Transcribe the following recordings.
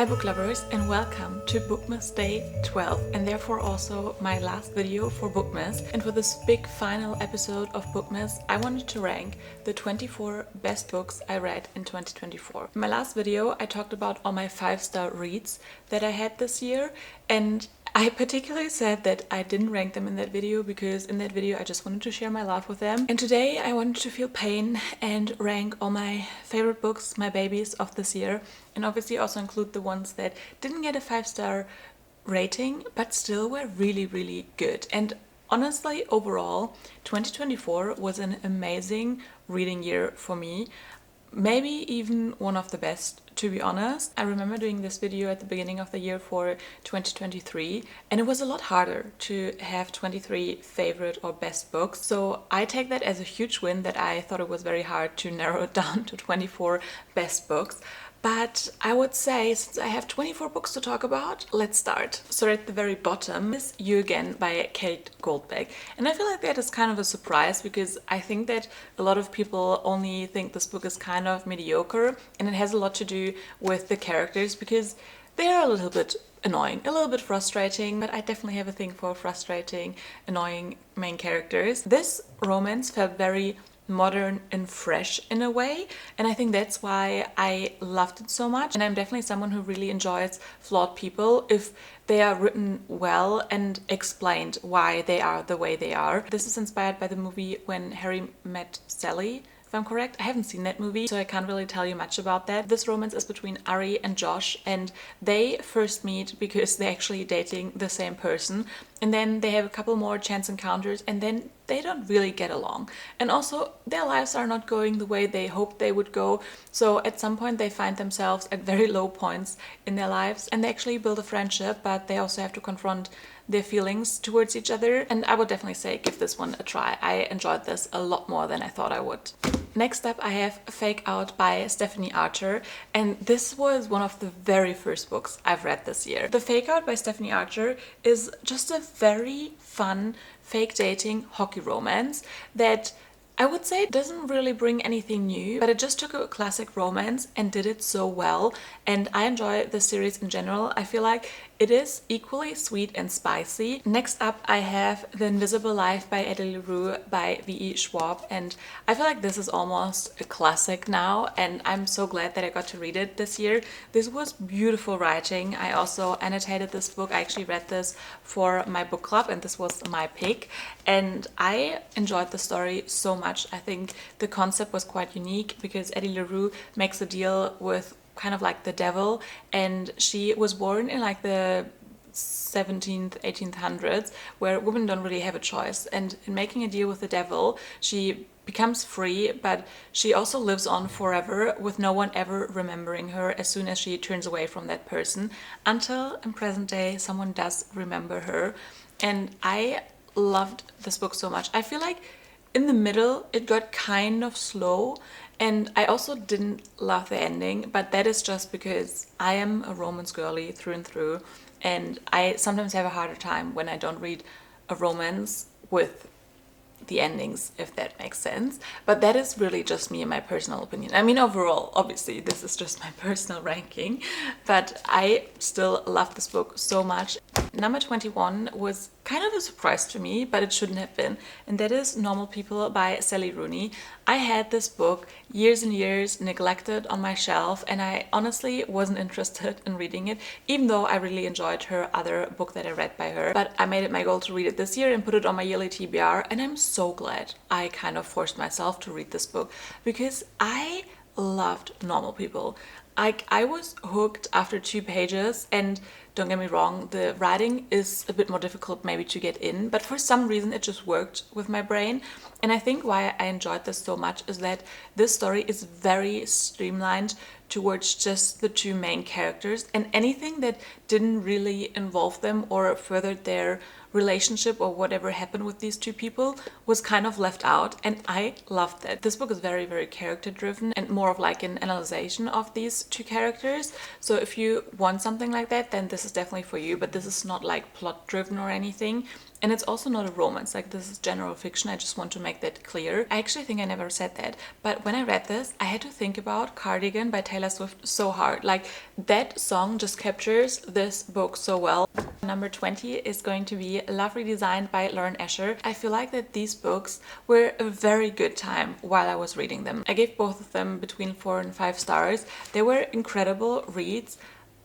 Hi book lovers, and welcome to Bookmas Day 12, and therefore also my last video for Bookmas. And for this big final episode of Bookmas, I wanted to rank the 24 best books I read in 2024. In my last video I talked about all my 5-star reads that I had this year, and I particularly said that I didn't rank them in that video because in that video I just wanted to share my love with them. And today I wanted to feel pain and rank all my favorite books, my babies of this year, and obviously also include the ones that didn't get a 5-star rating but still were really good. And honestly, overall 2024 was an amazing reading year for me. Maybe even one of the best, to be honest. I remember doing this video at the beginning of the year for 2023, and it was a lot harder to have 23 favorite or best books. So I take that as a huge win that I thought it was very hard to narrow it down to 24 best books. But I would say, since I have 24 books to talk about, let's start. So at the very bottom is You Again by Kate Goldbeck. And I feel like that is kind of a surprise because I think that a lot of people only think this book is kind of mediocre, and it has a lot to do with the characters because they are a little bit annoying, a little bit frustrating, but I definitely have a thing for frustrating, annoying main characters. This romance felt very modern and fresh in a way, and I think that's why I loved it so much. And I'm definitely someone who really enjoys flawed people if they are written well and explained why they are the way they are. This is inspired by the movie When Harry Met Sally, if I'm correct. I haven't seen that movie, so I can't really tell you much about that. This romance is between Ari and Josh, and they first meet because they're actually dating the same person, and then they have a couple more chance encounters, and then they don't really get along. And also, their lives are not going the way they hoped they would go, so at some point they find themselves at very low points in their lives, and they actually build a friendship, but they also have to confront their feelings towards each other. And I would definitely say give this one a try. I enjoyed this a lot more than I thought I would. Next up, I have Fake Out by Stephanie Archer, and this was one of the very first books I've read this year. The Fake Out by Stephanie Archer is just a very fun fake dating hockey romance that I would say doesn't really bring anything new, but it just took a classic romance and did it so well. And I enjoy the series in general. I feel like it is equally sweet and spicy. Next up, I have The Invisible Life by Eddie LaRue by V.E. Schwab, and I feel like this is almost a classic now, and I'm so glad that I got to read it this year. This was beautiful writing. I also annotated this book. I actually read this for my book club, and this was my pick, and I enjoyed the story so much. I think the concept was quite unique because Eddie LaRue makes a deal with kind of like the devil, and she was born in like the 17th, 1800s, where women don't really have a choice, and in making a deal with the devil she becomes free, but she also lives on forever with no one ever remembering her as soon as she turns away from that person, until in present day someone does remember her. And I loved this book so much. I feel like in the middle it got kind of slow, and I also didn't love the ending, but that is just because I am a romance girly through and through, and I sometimes have a harder time when I don't read a romance with the endings, if that makes sense. But that is really just me and my personal opinion. I mean, overall, obviously this is just my personal ranking, but I still love this book so much. Number 21 was kind of a surprise to me, but it shouldn't have been, and that is Normal People by Sally Rooney. I had this book years and years neglected on my shelf, and I honestly wasn't interested in reading it, even though I really enjoyed her other book that I read by her. But I made it my goal to read it this year and put it on my yearly TBR, and I'm so glad I kind of forced myself to read this book because I loved Normal People. I was hooked after 2 pages, and don't get me wrong, the writing is a bit more difficult maybe to get in, but for some reason it just worked with my brain. And I think why I enjoyed this so much is that this story is very streamlined towards just the 2 main characters, and anything that didn't really involve them or furthered their relationship or whatever happened with these 2 people was kind of left out, and I loved that. This book is very character driven and more of like an analyzation of these 2 characters, so if you want something like that, then this is definitely for you. But this is not like plot driven or anything. And it's also not a romance, like this is general fiction. I just want to make that clear. I actually think I never said that, but when I read this, I had to think about Cardigan by Taylor Swift so hard. Like that song just captures this book so well. Number 20 is going to be Love Redesigned by Lauren Asher. I feel like that these books were a very good time while I was reading them. I gave both of them between 4 and 5 stars. They were incredible reads,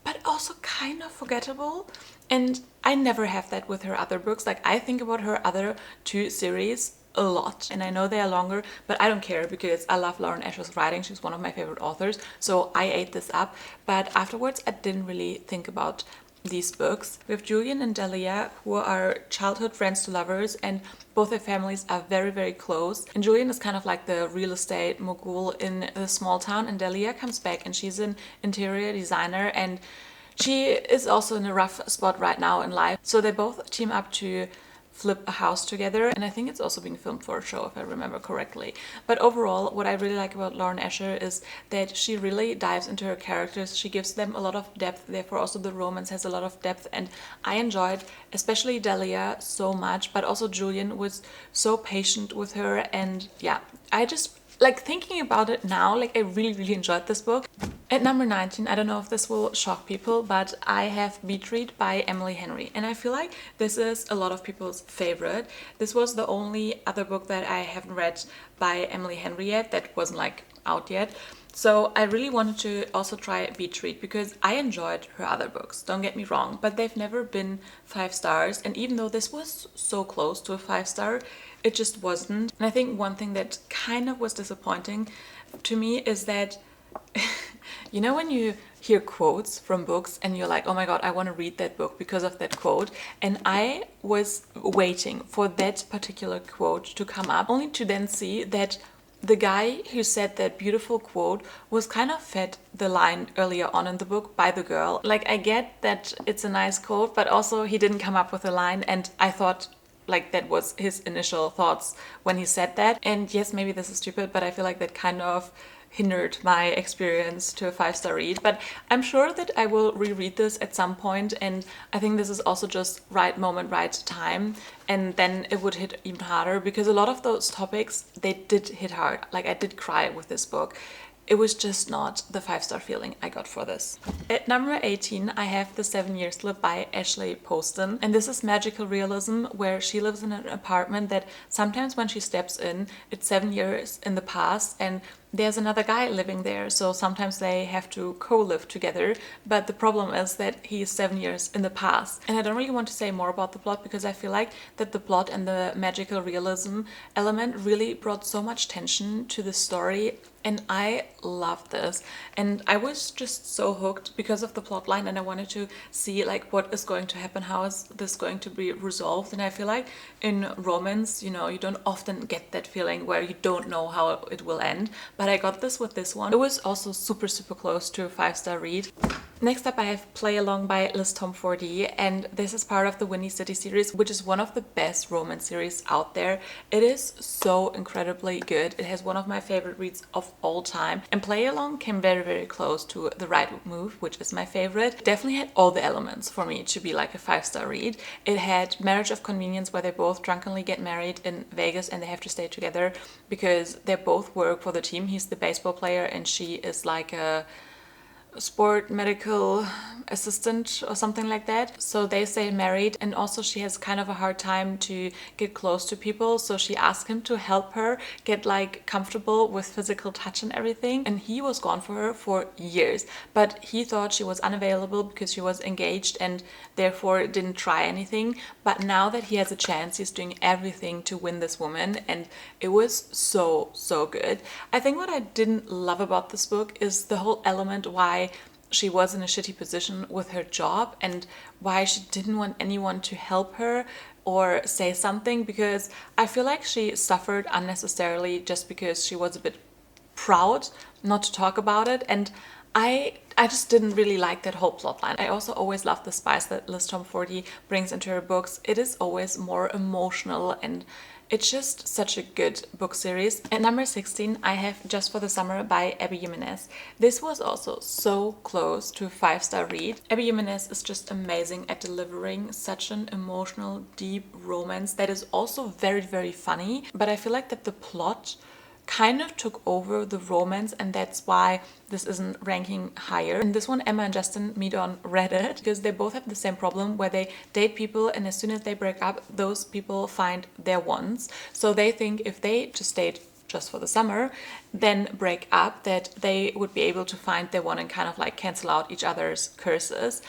but also kind of forgettable. And I never have that with her other books. Like I think about her other 2 series a lot, and I know they are longer, but I don't care because I love Lauren Asher's writing. She's one of my favorite authors, so I ate this up. But afterwards I didn't really think about these books. We have Julian and Delia, who are childhood friends to lovers, and both their families are very, very close. And Julian is kind of like the real estate mogul in a small town, and Delia comes back and she's an interior designer, and she is also in a rough spot right now in life. So they both team up to flip a house together, and I think it's also being filmed for a show if I remember correctly. But overall, what I really like about Lauren Asher is that she really dives into her characters. She gives them a lot of depth, therefore also the romance has a lot of depth, and I enjoyed especially Delia so much, but also Julian was so patient with her. And yeah, I just like thinking about it now, like I really enjoyed this book. At number 19, I don't know if this will shock people, but I have Beach Read by Emily Henry, and I feel like this is a lot of people's favorite. This was the only other book that I haven't read by Emily Henry yet that wasn't like out yet. So I really wanted to also try Beach Read because I enjoyed her other books, don't get me wrong, but they've never been 5 stars. And even though this was so close to a 5-star, it just wasn't. And I think one thing that kind of was disappointing to me is that you know when you hear quotes from books and you're like, oh my god, I want to read that book because of that quote. And I was waiting for that particular quote to come up, only to then see that the guy who said that beautiful quote was kind of fed the line earlier on in the book by the girl. Like I get that it's a nice quote, but also he didn't come up with a line, and I thought like that was his initial thoughts when he said that. And yes, maybe this is stupid, but I feel like that kind of hindered my experience to a 5-star read. But I'm sure that I will reread this at some point, and I think this is also just right moment, right time, and then it would hit even harder because a lot of those topics, they did hit hard. Like I did cry with this book. It was just not the 5-star feeling I got for this. At number 18, I have The 7 Year Slip by Ashley Poston. And this is magical realism where she lives in an apartment that sometimes when she steps in, it's 7 years in the past, and there's another guy living there, so sometimes they have to co-live together, but the problem is that he's 7 years in the past. And I don't really want to say more about the plot because I feel like that the plot and the magical realism element really brought so much tension to the story, and I loved this. And I was just so hooked because of the plot line, and I wanted to see like what is going to happen, how is this going to be resolved. And I feel like in romance, you know, you don't often get that feeling where you don't know how it will end, but I got this with this one. It was also super close to a 5-star read. Next up I have Play Along by Liz Tomfordy, and this is part of the Windy City series, which is one of the best romance series out there. It is so incredibly good. It has one of my favorite reads of all time, and Play Along came very close to The Right Move, which is my favorite. It definitely had all the elements for me to be like a 5-star read. It had Marriage of Convenience, where they both drunkenly get married in Vegas and they have to stay together because they both work for the team. He's the baseball player and she is like a sport medical assistant or something like that. So they stay married, and also she has kind of a hard time to get close to people, so she asked him to help her get like comfortable with physical touch and everything, and he was gone for her for years, but he thought she was unavailable because she was engaged and therefore didn't try anything. But now that he has a chance, he's doing everything to win this woman, and it was so good. I think what I didn't love about this book is the whole element why she was in a shitty position with her job and why she didn't want anyone to help her or say something, because I feel like she suffered unnecessarily just because she was a bit proud not to talk about it, and I just didn't really like that whole plotline. I also always love the spice that Liz Tomfordy brings into her books. It is always more emotional and It's just such a good book series. At number 16, I have Just for the Summer by Abby Jimenez. This was also so close to a 5-star read. Abby Jimenez is just amazing at delivering such an emotional, deep romance that is also very, very funny. But I feel like that the plot kind of took over the romance, and that's why this isn't ranking higher. In this one, Emma and Justin meet on Reddit because they both have the same problem where they date people, and as soon as they break up, those people find their ones. So they think if they just date just for the summer, then break up, that they would be able to find their one and kind of like cancel out each other's curses.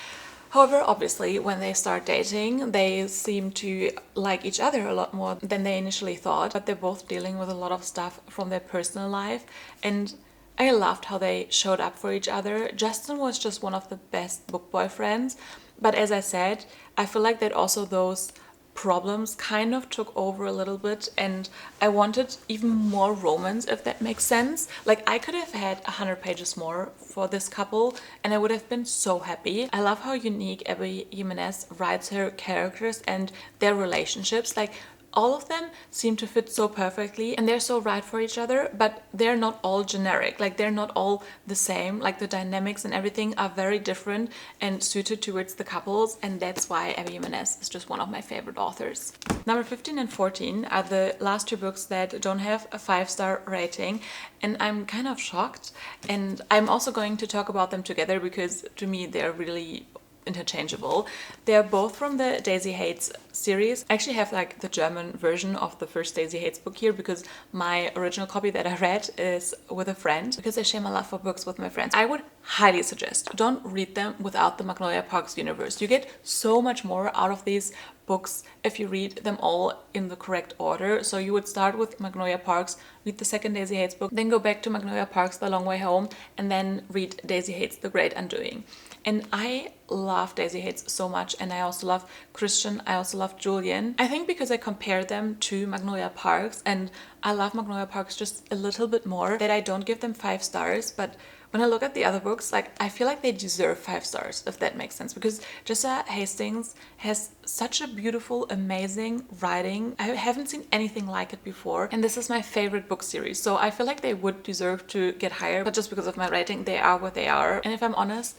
However, obviously, when they start dating, they seem to like each other a lot more than they initially thought, but they're both dealing with a lot of stuff from their personal life, and I loved how they showed up for each other. Justin was just one of the best book boyfriends, but as I said, I feel like that also those problems kind of took over a little bit, and I wanted even more romance, if that makes sense. Like, I could have had 100 pages more for this couple and I would have been so happy. I love how unique Abby Jimenez writes her characters and their relationships. Like, all of them seem to fit so perfectly and they're so right for each other, but they're not all generic. Like, they're not all the same. Like, the dynamics and everything are very different and suited towards the couples, and that's why Abby Jimenez is just one of my favorite authors. Number 15 and 14 are the last two books that don't have a 5-star rating, and I'm kind of shocked, and I'm also going to talk about them together because to me they're really interchangeable. They're both from the Daisy Hates series. I actually have like the German version of the first Daisy Hates book here because my original copy that I read is with a friend, because I share my love for books with my friends. I would highly suggest don't read them without the Magnolia Parks universe. You get so much more out of these books if you read them all in the correct order. So you would start with Magnolia Parks, read the second Daisy Hates book, then go back to Magnolia Parks, The Long Way Home, and then read Daisy Hates, The Great Undoing. And I love Daisy Hates so much, and I also love Christian, I also love Julian. I think because I compared them to Magnolia Parks, and I love Magnolia Parks just a little bit more, that I don't give them 5 stars, but when I look at the other books, like, I feel like they deserve 5 stars, if that makes sense, because Jessa Hastings has such a beautiful, amazing writing. I haven't seen anything like it before, and this is my favorite book series, so I feel like they would deserve to get higher, but just because of my rating, they are what they are. And if I'm honest,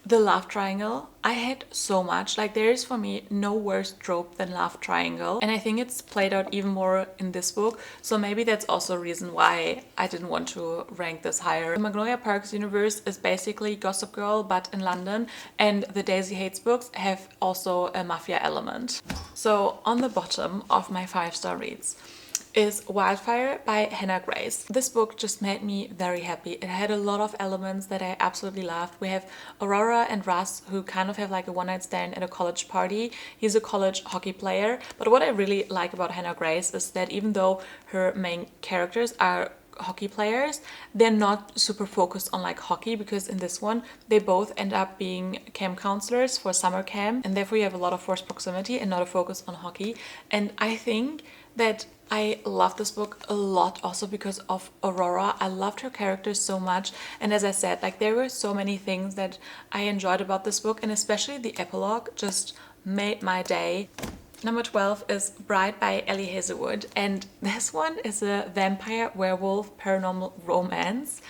the love triangle, I had so much. Like, there is for me no worse trope than love triangle, and I think it's played out even more in this book, so maybe that's also a reason why I didn't want to rank this higher. The Magnolia Parks universe is basically Gossip Girl but in London, and the Daisy Hates books have also a mafia element. So on the bottom of my 5-star reads is Wildfire by Hannah Grace. This book just made me very happy. It had a lot of elements that I absolutely loved. We have Aurora and Russ, who kind of have like a one-night stand at a college party. He's a college hockey player, but what I really like about Hannah Grace is that even though her main characters are hockey players, they're not super focused on like hockey, because in this one they both end up being camp counselors for summer camp, and therefore you have a lot of forced proximity and not a focus on hockey. And I think that I love this book a lot also because of Aurora. I loved her character so much, and as I said, like, there were so many things that I enjoyed about this book, and especially the epilogue just made my day. Number 12 is Bride by Ellie Hazelwood, and this one is a vampire werewolf paranormal romance.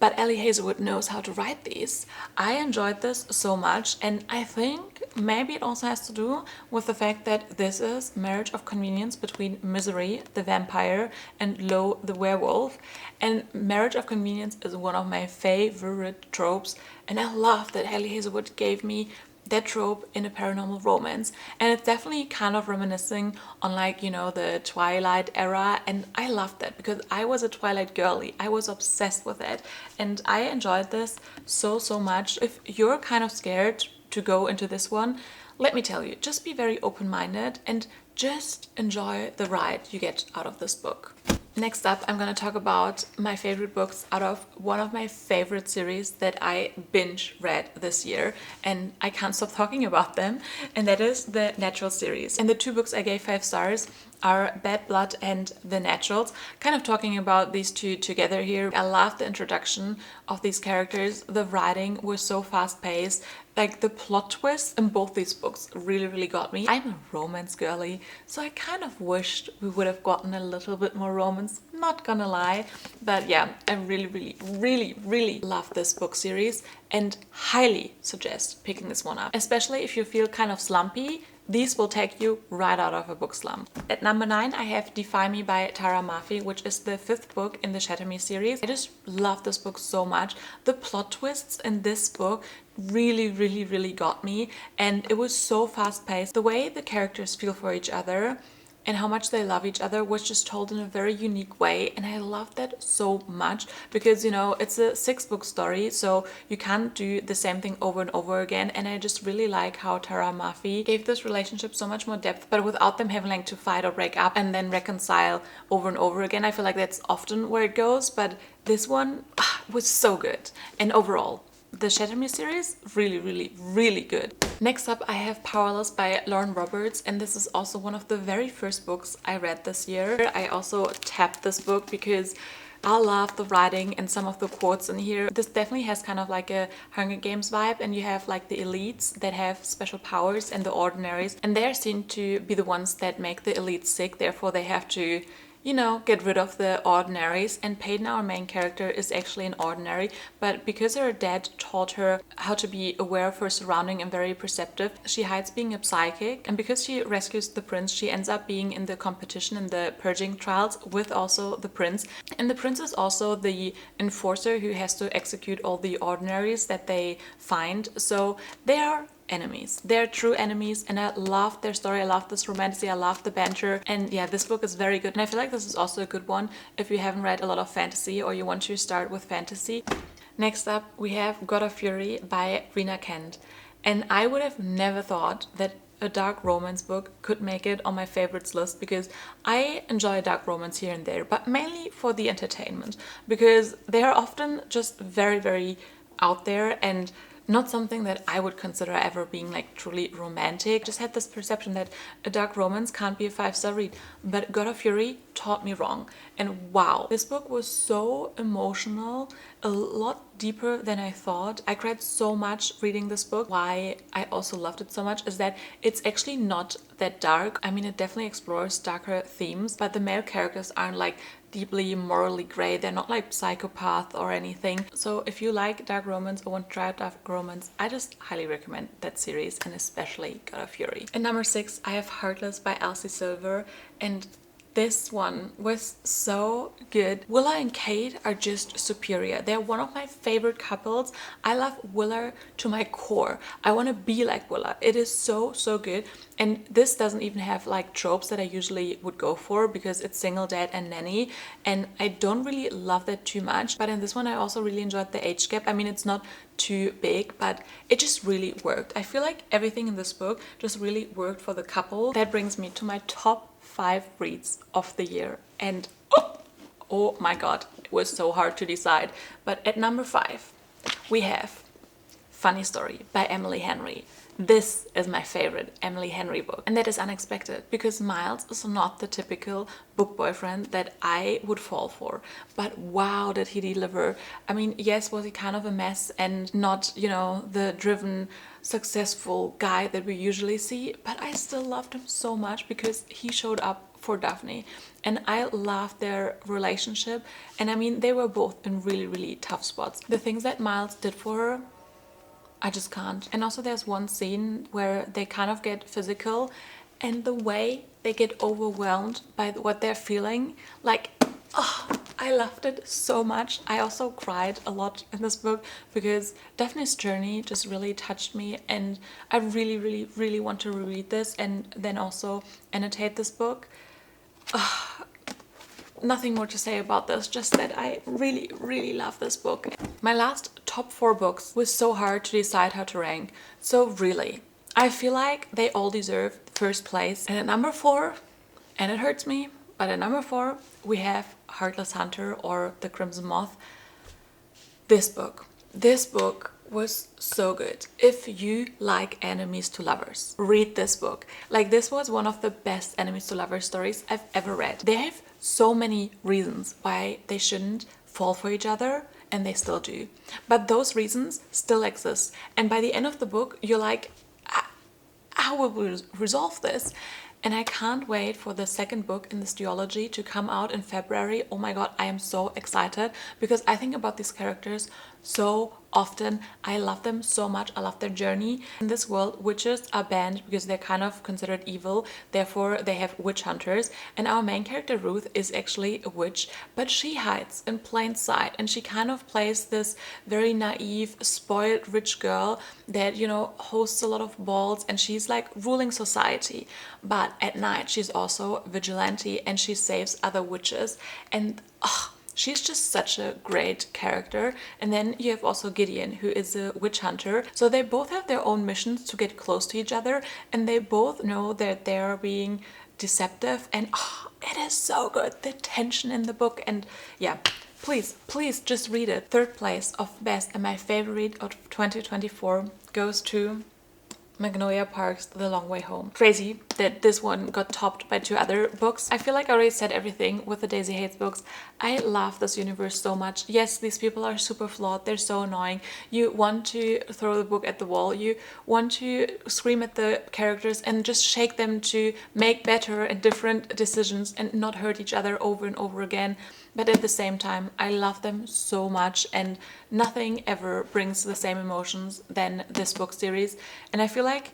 But Ellie Hazelwood knows how to write these. I enjoyed this so much, and I think maybe it also has to do with the fact that this is marriage of convenience between Misery, the vampire, and Lo, the werewolf. And marriage of convenience is one of my favorite tropes, and I love that Ellie Hazelwood gave me that trope in a paranormal romance, and it's definitely kind of reminiscing on, like, you know, the Twilight era, and I loved that because I was a Twilight girly. I was obsessed with it, and I enjoyed this so much. If you're kind of scared to go into this one, let me tell you, just be very open-minded and just enjoy the ride you get out of this book. Next up, I'm going to talk about my favorite books out of one of my favorite series that I binge read this year, and I can't stop talking about them, and that is the Natural series. And the 2 books I gave 5 stars are Bad Blood and The Naturals. Kind of talking about these two together here. I love the introduction of these characters. The writing was so fast-paced. Like the plot twists in both these books really got me. I'm a romance girly, so I kind of wished we would have gotten a little bit more romance, not gonna lie. But yeah, I really love this book series and highly suggest picking this one up. Especially if you feel kind of slumpy, these will take you right out of a book slump. At number 9, I have Defy Me by Tara Murphy, which is the 5th book in the Shatter Me series. I just love this book so much. The plot twists in this book really got me, and it was so fast-paced. The way the characters feel for each other and how much they love each other was just told in a very unique way, and I love that so much because, you know, it's a 6-book story, so you can't do the same thing over and over again, and I just really like how Tara Murphy gave this relationship so much more depth, but without them having like to fight or break up and then reconcile over and over again. I feel like that's often where it goes, but this one was so good. And overall, the Shatter Me series, really good. Next up, I have Powerless by Lauren Roberts, and this is also one of the very first books I read this year. I also tapped this book because I love the writing and some of the quotes in here. This definitely has kind of like a Hunger Games vibe, and you have like the elites that have special powers and the ordinaries, and they're seen to be the ones that make the elites sick, therefore they have to, you know, get rid of the ordinaries. And Peyton, our main character, is actually an ordinary, but because her dad taught her how to be aware of her surrounding and very perceptive, she hides being a psychic, and because she rescues the prince, she ends up being in the competition in the purging trials with also the prince, and the prince is also the enforcer who has to execute all the ordinaries that they find. So they are enemies. They're true enemies, and I love their story. I love this romantasy. I love the banter, and yeah, this book is very good, and I feel like this is also a good one if you haven't read a lot of fantasy or you want to start with fantasy. Next up, we have God of Fury by Rena Kent, and I would have never thought that a dark romance book could make it on my favorites list, because I enjoy dark romance here and there, but mainly for the entertainment, because they are often just very out there and not something that I would consider ever being like truly romantic. Just had this perception that a dark romance can't be a 5-star read, but God of Fury taught me wrong. And wow, this book was so emotional, a lot deeper than I thought. I cried so much reading this book. Why I also loved it so much is that it's actually not that dark. I mean, it definitely explores darker themes, but the male characters aren't like deeply morally gray. They're not like psychopath or anything. So if you like dark romance or want to try out dark romance, I just highly recommend that series, and especially God of Fury. At number 6, I have Heartless by Elsie Silver, and this one was so good. Willa and Kate are just superior. They're one of my favorite couples. I love Willa to my core. I want to be like Willa. It is so good. And this doesn't even have like tropes that I usually would go for, because it's single dad and nanny, and I don't really love that too much. But in this one, I also really enjoyed the age gap. I mean, it's not too big, but it just really worked. I feel like everything in this book just really worked for the couple. That brings me to my top 5 reads of the year, and oh my god, it was so hard to decide. But at number 5, we have Funny Story by Emily Henry. This is my favorite Emily Henry book, and that is unexpected because Miles is not the typical book boyfriend that I would fall for, but wow, did he deliver. I mean, yes, was he kind of a mess and not, you know, the driven successful guy that we usually see, but I still loved him so much because he showed up for Daphne, and I loved their relationship. And I mean, they were both in really tough spots. The things that Miles did for her, I just can't. And also there's one scene where they kind of get physical, and the way they get overwhelmed by what they're feeling, like, oh, I loved it so much. I also cried a lot in this book because Daphne's journey just really touched me, and I really want to reread this and then also annotate this book. Nothing more to say about this, just that I really love this book. My last top 4 books was so hard to decide how to rank. So really, I feel like they all deserve first place. And at number 4, and it hurts me, but at number 4, we have Heartless Hunter or The Crimson Moth. This book was so good. If you like enemies to lovers, read this book. Like, this was one of the best enemies to lovers stories I've ever read. They have so many reasons why they shouldn't fall for each other, and they still do. But those reasons still exist. And by the end of the book, you're like, how will we resolve this? And I can't wait for the second book in this duology to come out in February. Oh my god, I am so excited because I think about these characters so often. I love them so much. I love their journey. In this world, witches are banned because they're kind of considered evil. Therefore, they have witch hunters. And our main character, Ruth, is actually a witch, but she hides in plain sight. And she kind of plays this very naive, spoiled, rich girl that, you know, hosts a lot of balls, and she's like ruling society. But at night, she's also vigilante, and she saves other witches. And she's just such a great character. And then you have also Gideon, who is a witch hunter. So they both have their own missions to get close to each other, and they both know that they're being deceptive. And it is so good, the tension in the book. And yeah, please just read it. Third place of best and my favorite of 2024 goes to Magnolia Park's The Long Way Home. Crazy that this one got topped by 2 other books. I feel like I already said everything with the Daisy Hates books. I love this universe so much. Yes, these people are super flawed. They're so annoying. You want to throw the book at the wall. You want to scream at the characters and just shake them to make better and different decisions and not hurt each other over and over again. But at the same time, I love them so much, and nothing ever brings the same emotions than this book series. And I feel like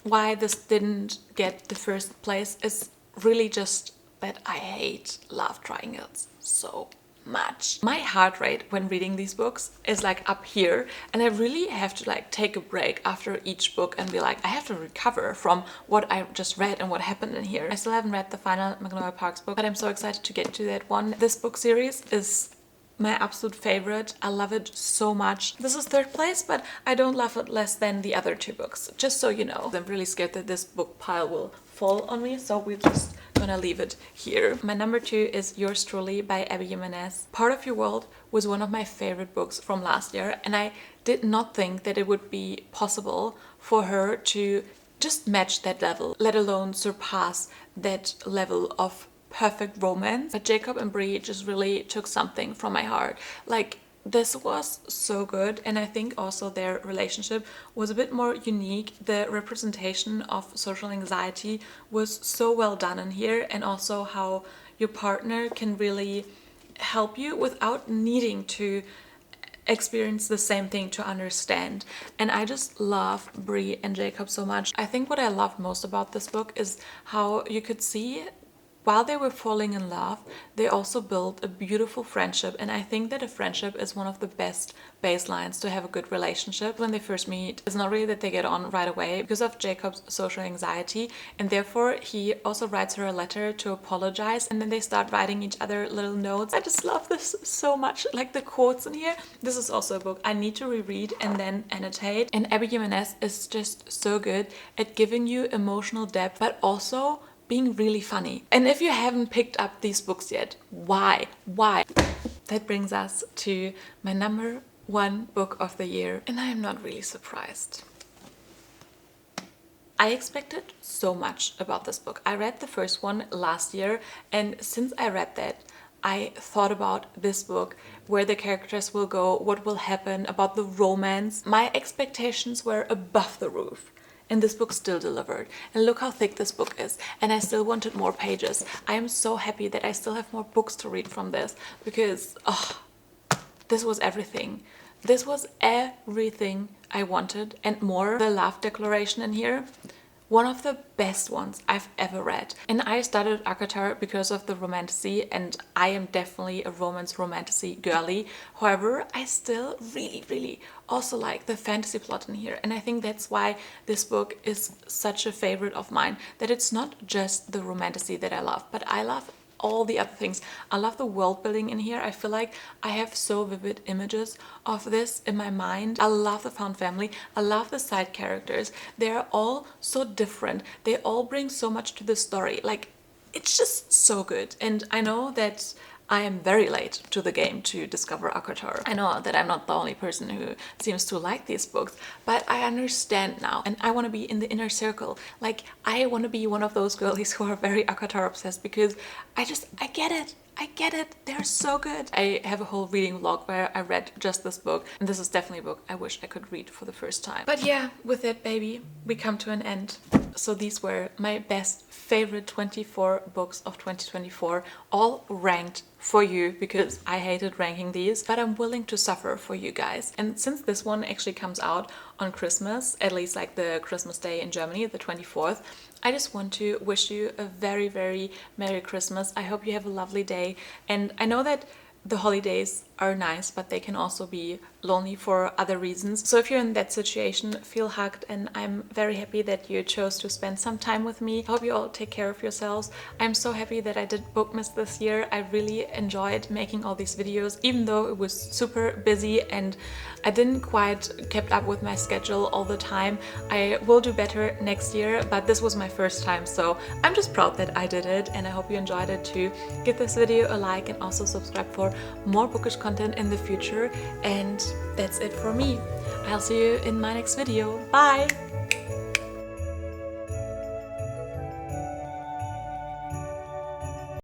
why this didn't get the first place is really just that I hate love triangles so much. My heart rate when reading these books is like up here, and I really have to like take a break after each book and be like, I have to recover from what I just read and what happened in here. I still haven't read the final Magnolia Parks book, but I'm so excited to get to that one. This book series is my absolute favorite. I love it so much. This is third place, but I don't love it less than the other 2 books, just so you know. I'm really scared that this book pile will fall on me, so we're just gonna leave it here. My number 2 is Yours Truly by Abby Jimenez. Part of Your World was one of my favorite books from last year, and I did not think that it would be possible for her to just match that level, let alone surpass that level of perfect romance. But Jacob and Bree just really took something from my heart. Like, this was so good, and I think also their relationship was a bit more unique. The representation of social anxiety was so well done in here, and also how your partner can really help you without needing to experience the same thing to understand. And I just love Bree and Jacob so much. I think what I loved most about this book is how you could see while they were falling in love, they also built a beautiful friendship. And I think that a friendship is one of the best baselines to have a good relationship. When they first meet, it's not really that they get on right away because of Jacob's social anxiety, and therefore he also writes her a letter to apologize, and then they start writing each other little notes. I just love this so much, like the quotes in here. This is also a book I need to reread and then annotate. And Abby Jimenez is just so good at giving you emotional depth, but also being really funny. And if you haven't picked up these books yet, why? That brings us to my number 1 book of the year, and I am not really surprised. I expected so much about this book. I read the first one last year, and since I read that, I thought about this book, where the characters will go, what will happen, about the romance. My expectations were above the roof. And this book still delivered. And look how thick this book is. And I still wanted more pages. I am so happy that I still have more books to read from this, because this was everything. This was everything I wanted and more. The love declaration in here, one of the best ones I've ever read. And I started ACOTAR because of the romantasy, and I am definitely a romantasy girly. However, I still really also like the fantasy plot in here, and I think that's why this book is such a favorite of mine, that it's not just the romantasy that I love, but I love all the other things. I love the world building in here. I feel like I have so vivid images of this in my mind. I love the found family. I love the side characters. They're all so different. They all bring so much to the story. Like, it's just so good. And I know that I am very late to the game to discover ACOTAR. I know that I'm not the only person who seems to like these books, but I understand now and I want to be in the inner circle. Like, I want to be one of those girlies who are very ACOTAR obsessed because I get it. I get it. They're so good. I have a whole reading vlog where I read just this book, and this is definitely a book I wish I could read for the first time. But yeah, with that, baby, we come to an end. So these were my best favorite 24 books of 2024, all ranked for you because I hated ranking these, but I'm willing to suffer for you guys. And since this one actually comes out on Christmas, at least like the Christmas day in Germany, the 24th, I just want to wish you a very, very Merry Christmas. I hope you have a lovely day. And I know that the holidays are nice, but they can also be lonely for other reasons. So if you're in that situation, feel hugged, and I'm very happy that you chose to spend some time with me. I hope you all take care of yourselves. I'm so happy that I did Bookmas this year. I really enjoyed making all these videos, even though it was super busy and I didn't quite kept up with my schedule all the time. I will do better next year, but this was my first time, so I'm just proud that I did it, and I hope you enjoyed it too. Give this video a like and also subscribe for more bookish content in the future. And that's it for me. I'll see you in my next video. Bye!